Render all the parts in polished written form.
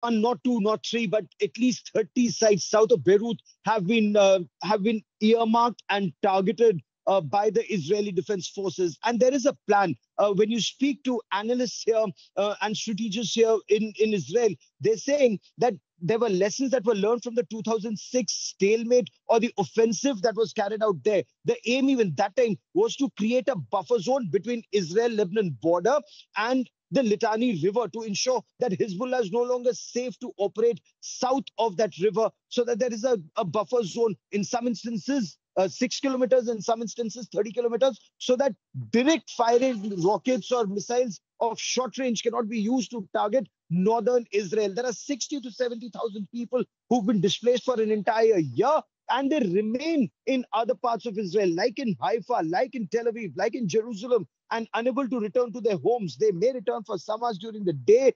one, not two, not three, but at least 30 sites south of Beirut have been earmarked and targeted by the Israeli Defense Forces. And there is a plan. When you speak to analysts here and strategists here in Israel, they're saying that there were lessons that were learned from the 2006 stalemate or the offensive that was carried out there. The aim even that time was to create a buffer zone between Israel-Lebanon border and the Litani River to ensure that Hezbollah is no longer safe to operate south of that river, so that there is a buffer zone in some instances, 6 kilometers, in some instances 30 kilometers, so that direct firing rockets or missiles of short range cannot be used to target northern Israel. There are 60 to 70,000 people who've been displaced for an entire year, and they remain in other parts of Israel, like in Haifa, like in Tel Aviv, like in Jerusalem, and unable to return to their homes. They may return for some hours during the day,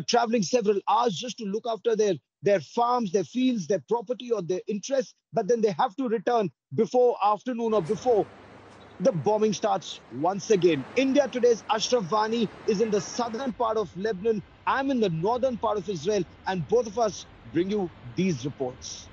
traveling several hours just to look after their farms, their fields, their property, or their interests, but then they have to return before afternoon or before the bombing starts once again. India Today's Ashraf Vani is in the southern part of Lebanon. I'm in the northern part of Israel, and both of us bring you these reports.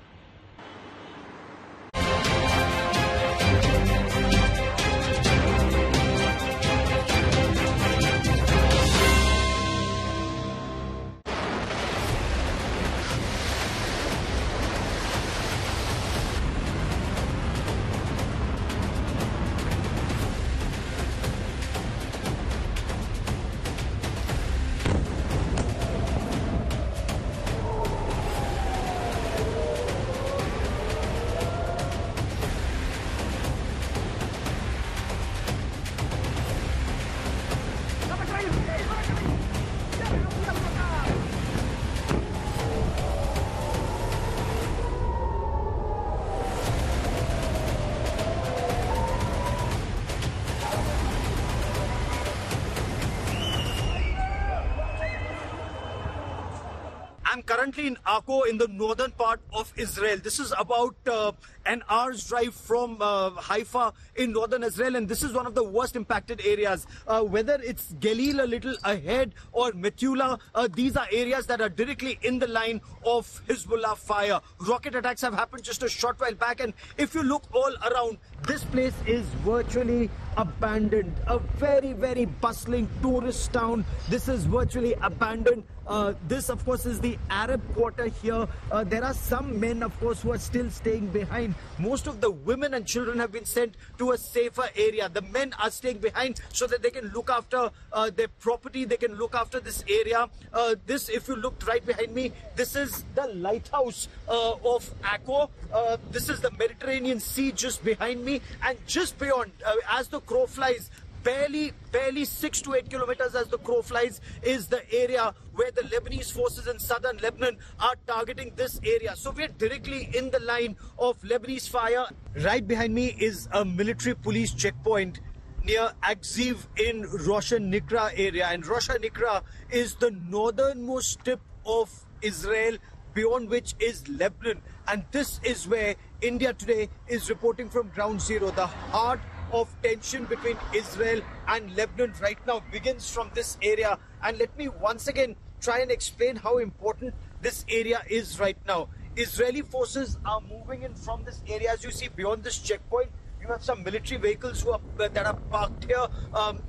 I'm currently in Akko in the northern part of Israel. This is about an hour's drive from Haifa in northern Israel, and this is one of the worst impacted areas. Whether it's Galil a little ahead or Metula, these are areas that are directly in the line of Hezbollah fire. Rocket attacks have happened just a short while back, and if you look all around, this place is virtually abandoned. A very, very bustling tourist town. This is virtually abandoned. This, of course, is the Arab quarter here. There are some men, of course, who are still staying behind. Most of the women and children have been sent to a safer area. The men are staying behind so that they can look after their property. They can look after this area. This, if you looked right behind me, this is the lighthouse of Akko. This is the Mediterranean Sea just behind me. And just beyond, as the crow flies, barely 6 to 8 kilometers as the crow flies, is the area where the Lebanese forces in southern Lebanon are targeting this area. So we're directly in the line of Lebanese fire. Right behind me is a military police checkpoint near Akziv in Rosh Nikra area. And Rosh Nikra is the northernmost tip of Israel, beyond which is Lebanon. And this is where India Today is reporting from ground zero. The heart of tension between Israel and Lebanon right now begins from this area. And let me once again try and explain how important this area is right now. Israeli forces are moving in from this area. As you see beyond this checkpoint, you have some military vehicles that are parked here,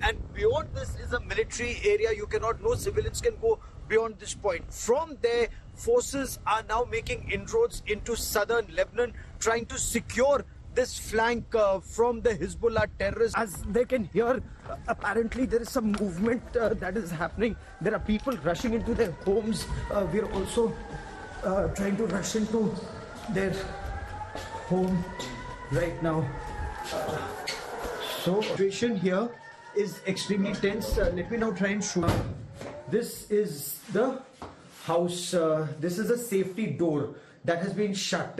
and beyond this is a military area. You cannot, no civilians can go beyond this point. From there, forces are now making inroads into southern Lebanon, trying to secure this flank from the Hezbollah terrorists. As they can hear, apparently there is some movement that is happening. There are people rushing into their homes. We're also trying to rush into their home right now. So situation here is extremely tense. Let me now try and show. This is the house. This is a safety door that has been shut.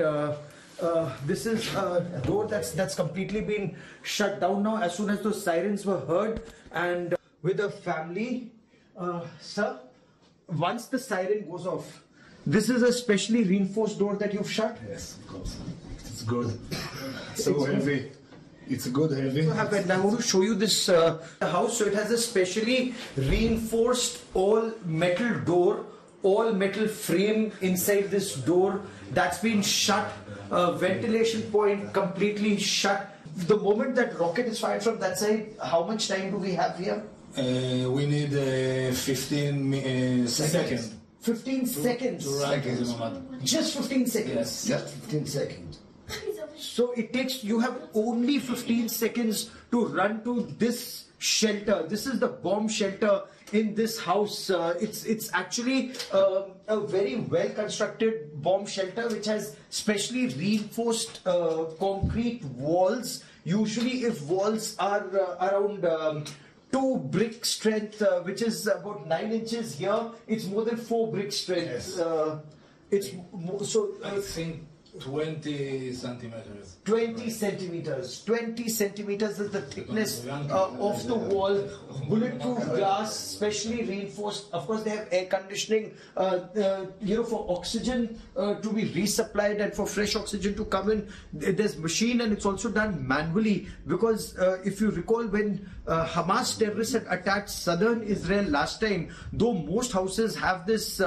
This is a door that's completely been shut down now as soon as those sirens were heard. And with a family, sir, once the siren goes off, this is a specially reinforced door that you've shut? Yes, of course. It's good. So heavy. It's good heavy. I want to show you this house. So it has a specially reinforced all metal door all metal frame inside this door that's been shut, ventilation point completely shut. The moment that rocket is fired from that side, how much time do we have here? We need 15 seconds. 15 seconds. To run to the mamad. Just 15 seconds. Yes. Just 15 seconds. So it takes, you have only 15 seconds to run to this shelter. This is the bomb shelter in this house. It's actually a very well constructed bomb shelter which has specially reinforced concrete walls. Usually if walls are around 2 brick strength, which is about 9 inches here, it's more than 4 brick strength. Yes. It's more, so I think 20 centimeters. 20 centimeters. 20 centimeters is the thickness of the wall. Bulletproof glass, specially reinforced. Of course, they have air conditioning, for oxygen to be resupplied and for fresh oxygen to come in. There's machine, and it's also done manually because if you recall, when Hamas terrorists had attacked southern Israel last time, though most houses have this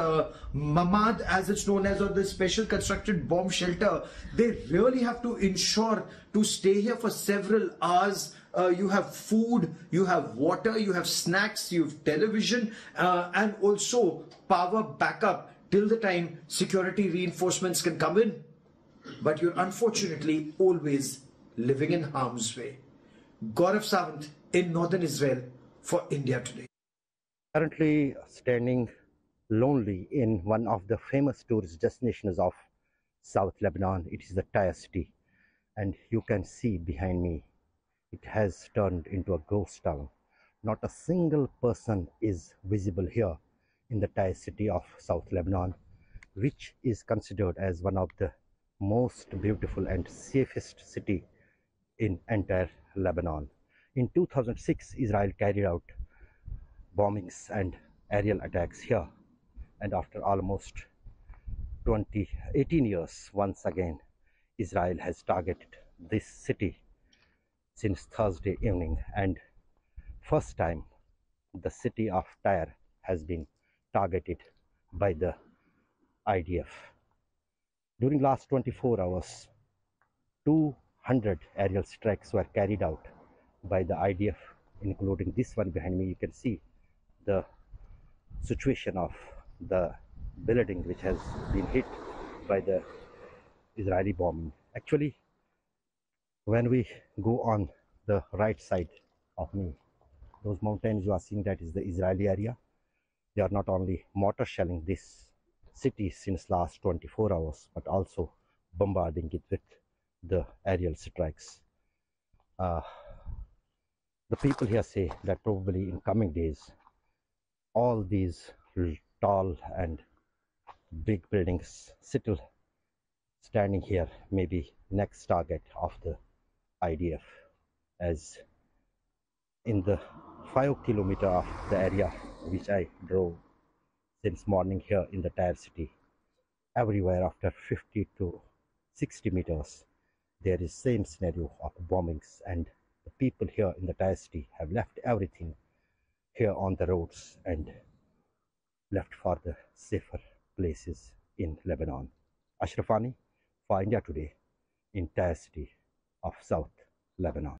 mamad, as it's known as, or the special constructed bomb shelter, they really have to ensure to stay here for several hours. You have food, you have water, you have snacks, you have television, and also power backup till the time security reinforcements can come in. But you're unfortunately always living in harm's way. Gaurav Sawant in northern Israel for India Today. Currently standing lonely in one of the famous tourist destinations of South Lebanon. It is the Tyre city, and you can see behind me it has turned into a ghost town. Not a single person is visible here in the Tyre city of South Lebanon, which is considered as one of the most beautiful and safest city in entire Lebanon. In 2006, Israel carried out bombings and aerial attacks here, and after almost 18 years, once again Israel has targeted this city since Thursday evening, and first time the city of Tyre has been targeted by the IDF. During last 24 hours, 200 aerial strikes were carried out by the IDF, including this one behind me. You can see the situation of the building which has been hit by the Israeli bombing. Actually, when we go on the right side of me, those mountains you are seeing, that is the Israeli area. They are not only mortar shelling this city since last 24 hours, but also bombarding it with the aerial strikes. The people here say that probably in coming days, all these tall and big buildings still standing here may be next target of the IDF, as in the 5 kilometer of the area which I drove since morning here in the Tyre city, everywhere after 50 to 60 meters there is same scenario of bombings, and the people here in the Tyre city have left everything here on the roads and left for the safer places in Lebanon. Ashrafani for India Today in Tyre city of South Lebanon.